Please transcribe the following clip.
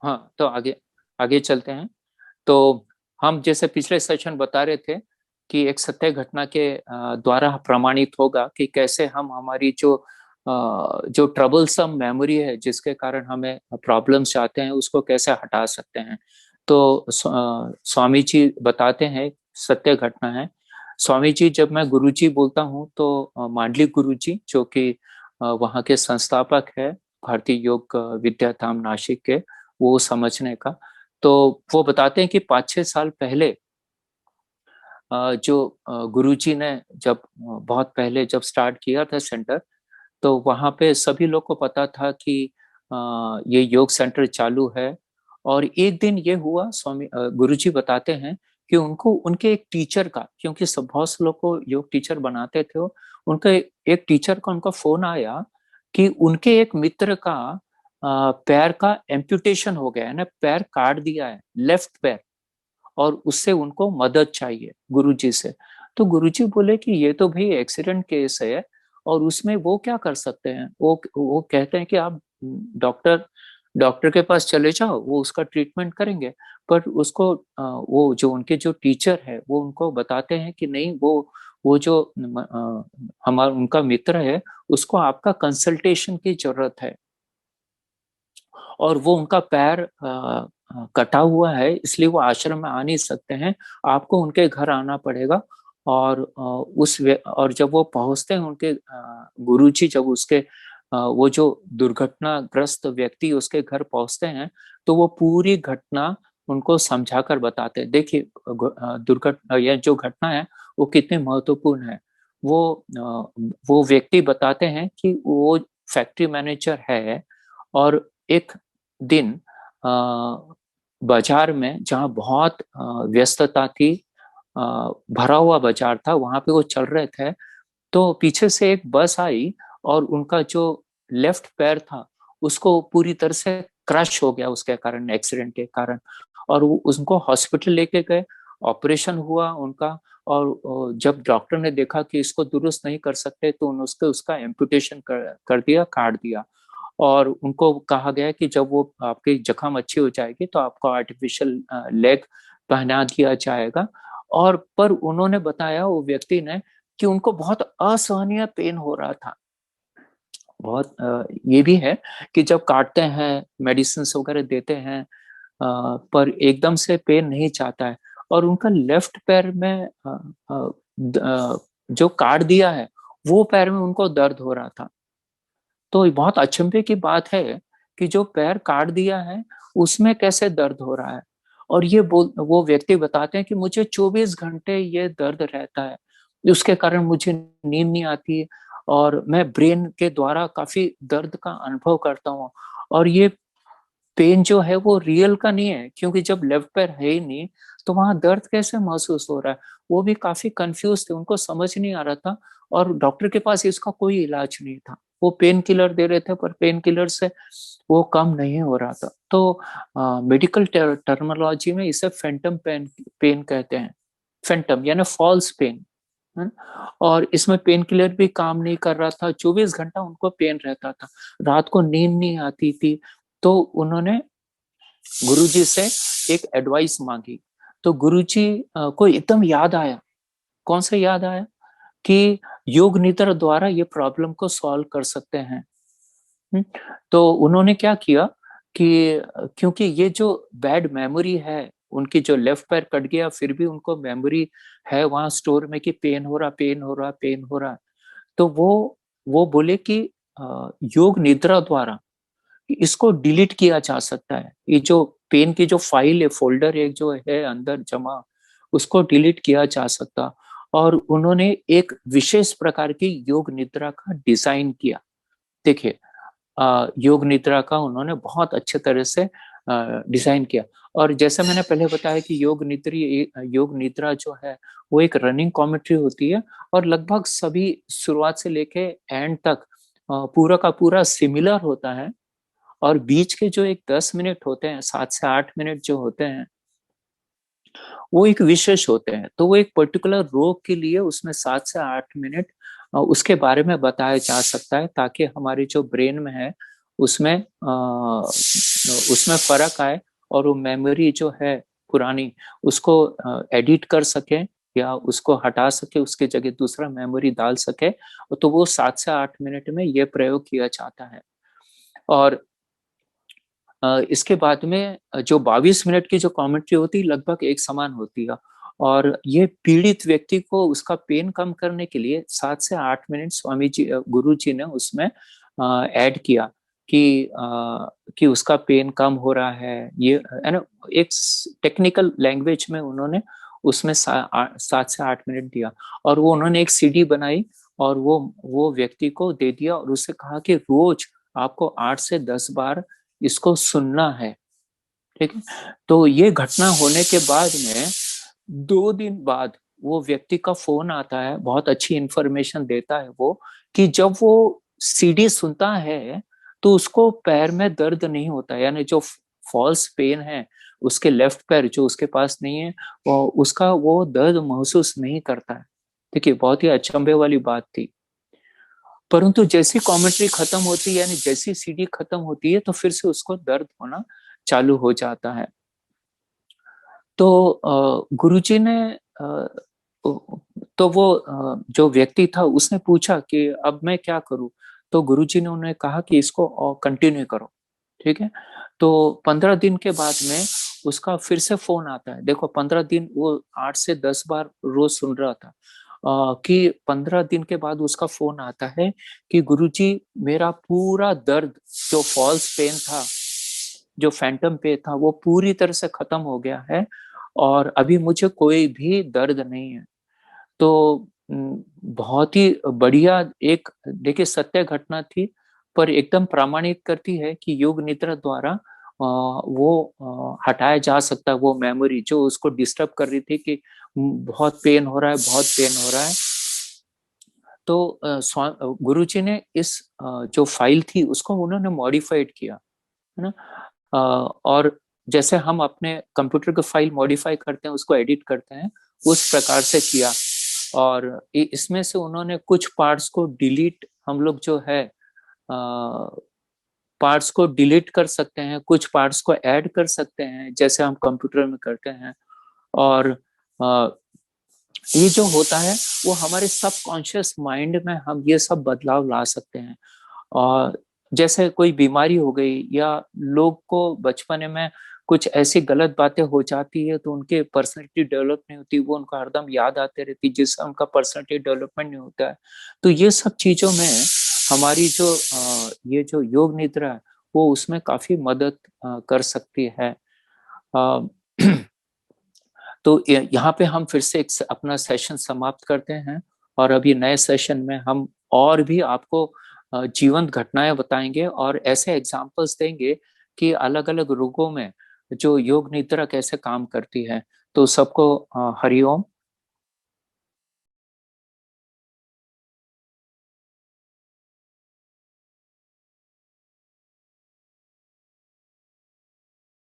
हाँ, तो आगे आगे चलते हैं। तो हम जैसे पिछले सेशन बता रहे थे कि एक सत्य घटना के द्वारा प्रमाणित होगा कि कैसे हम हमारी जो ट्रबलसम मेमोरी है जिसके कारण हमें प्रॉब्लम्स आते हैं उसको कैसे हटा सकते हैं। तो स्वामी जी बताते हैं, सत्य घटना है। स्वामी जी, जब मैं गुरु जी बोलता हूँ तो मांडलिक गुरु जी जो कि वहाँ के संस्थापक है भारतीय योग विद्याधाम नासिक के, वो समझने का। तो वो बताते हैं कि 5-6 साल पहले जो गुरुजी ने जब बहुत पहले जब स्टार्ट किया था सेंटर, तो वहाँ पे सभी लोग को पता था कि ये योग सेंटर चालू है। और एक दिन ये हुआ, स्वामी गुरुजी बताते हैं कि उनको उनके एक टीचर का, क्योंकि सब बहुत से लोग को योग टीचर बनाते थे वो, उनके एक टीचर का उनका फोन आया कि उनके एक मित्र का पैर का एम्पुटेशन हो गया है ना, पैर काट दिया है, लेफ्ट पैर, और उससे उनको मदद चाहिए गुरुजी से। तो गुरुजी बोले कि ये तो भाई एक्सीडेंट केस है, और उसमें वो क्या कर सकते हैं। वो कहते हैं कि आप डॉक्टर डॉक्टर के पास चले जाओ, वो उसका ट्रीटमेंट करेंगे। पर उसको वो जो उनके जो टीचर है वो उनको बताते हैं कि नहीं, वो जो हमारा उनका मित्र है, उसको आपका कंसल्टेशन की जरूरत है। और वो उनका पैर कटा हुआ है, इसलिए वो आश्रम में आ नहीं सकते हैं, आपको उनके घर आना पड़ेगा। और और जब वो पहुंचते हैं उनके गुरुजी, जब उसके वो जो दुर्घटनाग्रस्त व्यक्ति उसके घर पहुंचते हैं, तो वो पूरी घटना उनको समझा कर बताते हैं। देखिए, दुर्घटना, यह जो घटना है वो कितनी महत्वपूर्ण है। वो वो व्यक्ति बताते हैं कि वो फैक्ट्री मैनेजर है, और एक दिन बाजार में, जहाँ बहुत व्यस्तता थी, भरा हुआ बाजार था, वहां पे वो चल रहे थे, तो पीछे से एक बस आई, और उनका जो लेफ्ट पैर था उसको पूरी तरह से क्रश हो गया उसके कारण, एक्सीडेंट के कारण। और वो उनको हॉस्पिटल लेके गए, ऑपरेशन हुआ उनका। और जब डॉक्टर ने देखा कि इसको दुरुस्त नहीं कर सकते, तो उन्होंने उसका एम्पुटेशन कर दिया, काट दिया। और उनको कहा गया कि जब वो आपकी जख्म अच्छी हो जाएगी तो आपको आर्टिफिशियल लेग पहना दिया जाएगा। और पर उन्होंने बताया, वो व्यक्ति ने, कि उनको बहुत असहनीय पेन हो रहा था। बहुत ये भी है कि जब काटते हैं, मेडिसिन वगैरह देते हैं, पर एकदम से पेन नहीं चाहता है। और उनका लेफ्ट पैर में जो काट दिया है, वो पैर में उनको दर्द हो रहा था। तो ये बहुत अचंभे की बात है कि जो पैर काट दिया है उसमें कैसे दर्द हो रहा है। और वो व्यक्ति बताते हैं कि मुझे 24 घंटे ये दर्द रहता है, उसके कारण मुझे नींद नहीं आती, और मैं ब्रेन के द्वारा काफी दर्द का अनुभव करता हूँ। और ये पेन जो है वो रियल का नहीं है, क्योंकि जब लेफ्ट पैर है ही नहीं, तो वहां दर्द कैसे महसूस हो रहा है। वो भी काफी कंफ्यूज थे, उनको समझ नहीं आ रहा था। और डॉक्टर के पास इसका कोई इलाज नहीं था, वो पेन किलर दे रहे थे, पर पेन किलर से वो कम नहीं हो रहा था। तो मेडिकल टर्मिनोलॉजी में इसे फैंटम पेन पेन कहते हैं। फैंटम यानी फॉल्स पेन है ना? और इसमें पेन किलर भी काम नहीं कर रहा था, 24 घंटा उनको पेन रहता था, रात को नींद नहीं आती थी। तो उन्होंने गुरुजी से एक एडवाइस मांगी। तो गुरुजी को एकदम याद आया। कौन सा याद आया? कि योग निद्रा द्वारा ये प्रॉब्लम को सॉल्व कर सकते हैं। हम्म, तो उन्होंने क्या किया कि क्योंकि ये जो बैड मेमोरी है, उनकी जो लेफ्ट पैर कट गया फिर भी उनको मेमोरी है वहां स्टोर में कि पेन हो रहा, पेन हो रहा, पेन हो रहा। तो वो बोले कि योग निद्रा द्वारा इसको डिलीट किया जा सकता है। ये जो पेन की जो फाइल है, फोल्डर एक जो है अंदर जमा, उसको डिलीट किया जा सकता। और उन्होंने एक विशेष प्रकार की योग निद्रा का डिजाइन किया। देखिए, योग निद्रा का उन्होंने बहुत अच्छे तरह से डिजाइन किया। और जैसे मैंने पहले बताया कि योग निद्रा जो है वो एक रनिंग कॉमेंट्री होती है, और लगभग सभी शुरुआत से लेके एंड तक पूरा का पूरा सिमिलर होता है। और बीच के जो एक 10 मिनट होते हैं, 7 से 8 मिनट जो होते हैं, वो एक विशेष होते हैं। तो वो एक पर्टिकुलर रोग के लिए उसमें 7 से 8 मिनट उसके बारे में बताया जा सकता है, ताकि हमारी जो ब्रेन में है उसमें उसमें फर्क आए और वो मेमोरी जो है पुरानी उसको एडिट कर सके या उसको हटा सके, उसके जगह दूसरा मेमोरी डाल सके, तो वो 7 से 8 मिनट में ये प्रयोग किया जाता है। और इसके बाद में जो 22 मिनट की जो कमेंट्री होती है लगभग एक समान होती है, और ये पीड़ित व्यक्ति को उसका पेन कम करने के लिए 7 से 8 मिनट स्वामी जी गुरु जी ने उसमें ऐड किया कि उसका पेन कम हो रहा है, ये है ना, एक टेक्निकल लैंग्वेज में उन्होंने उसमें 7 से 8 मिनट दिया। और वो उन्होंने एक सीडी बनाई और वो व्यक्ति को दे दिया और उससे कहा कि रोज आपको 8 से 10 बार इसको सुनना है, ठीक है। तो ये घटना होने के बाद में 2 दिन बाद वो व्यक्ति का फोन आता है, बहुत अच्छी इंफॉर्मेशन देता है वो, कि जब वो सीडी सुनता है तो उसको पैर में दर्द नहीं होता, यानी जो फॉल्स पेन है उसके लेफ्ट पैर जो उसके पास नहीं है, उसका वो दर्द महसूस नहीं करता है। देखिए बहुत ही अचंभे वाली बात थी। परंतु जैसी कमेंट्री खत्म होती है, यानी जैसी सीडी खत्म होती है, तो फिर से उसको दर्द होना चालू हो जाता है। तो गुरुजी ने तो वो जो व्यक्ति था उसने पूछा कि अब मैं क्या करूं। तो गुरुजी ने उन्हें कहा कि इसको कंटिन्यू करो, ठीक है। तो 15 दिन के बाद में उसका फिर से फोन आता है। देखो 15 दिन वो 8 से 10 बार रोज सुन रहा था, कि 15 दिन के बाद उसका फोन आता है कि गुरुजी मेरा पूरा दर्द, जो फॉल्स पेन था, जो फैंटम पेन था, वो पूरी तरह से खत्म हो गया है और अभी मुझे कोई भी दर्द नहीं है। तो बहुत ही बढ़िया एक, देखिए सत्य घटना थी, पर एकदम प्रमाणित करती है कि योग निद्रा द्वारा वो हटाया जा सकता है वो मेमोरी जो उसको डिस्टर्ब कर रही थी कि बहुत पेन हो रहा है, बहुत पेन हो रहा है। तो गुरुजी ने इस जो फाइल थी उसको उन्होंने मॉडिफाइड किया, है ना। और जैसे हम अपने कंप्यूटर के फाइल मॉडिफाई करते हैं, उसको एडिट करते हैं, उस प्रकार से किया। और इसमें से उन्होंने कुछ पार्ट्स को डिलीट, हम लोग जो है पार्ट्स को डिलीट कर सकते हैं, कुछ पार्ट्स को ऐड कर सकते हैं, जैसे हम कंप्यूटर में करते हैं। और ये जो होता है वो हमारे सबकॉन्शियस माइंड में हम ये सब बदलाव ला सकते हैं। और जैसे कोई बीमारी हो गई या लोग को बचपन में कुछ ऐसी गलत बातें हो जाती है तो उनके पर्सनालिटी डेवलप नहीं होती, वो उनको हरदम याद आते रहती, जिससे उनका पर्सनालिटी डेवलपमेंट नहीं होता है। तो ये सब चीजों में हमारी जो ये जो योग निद्रा है वो उसमें काफी मदद कर सकती है। अ, तो यहाँ पे हम फिर से एक अपना सेशन समाप्त करते हैं और अभी नए सेशन में हम और भी आपको जीवंत घटनाएं बताएंगे और ऐसे एग्जाम्पल्स देंगे कि अलग अलग रोगों में जो योग निद्रा कैसे काम करती है। तो सबको हरिओम।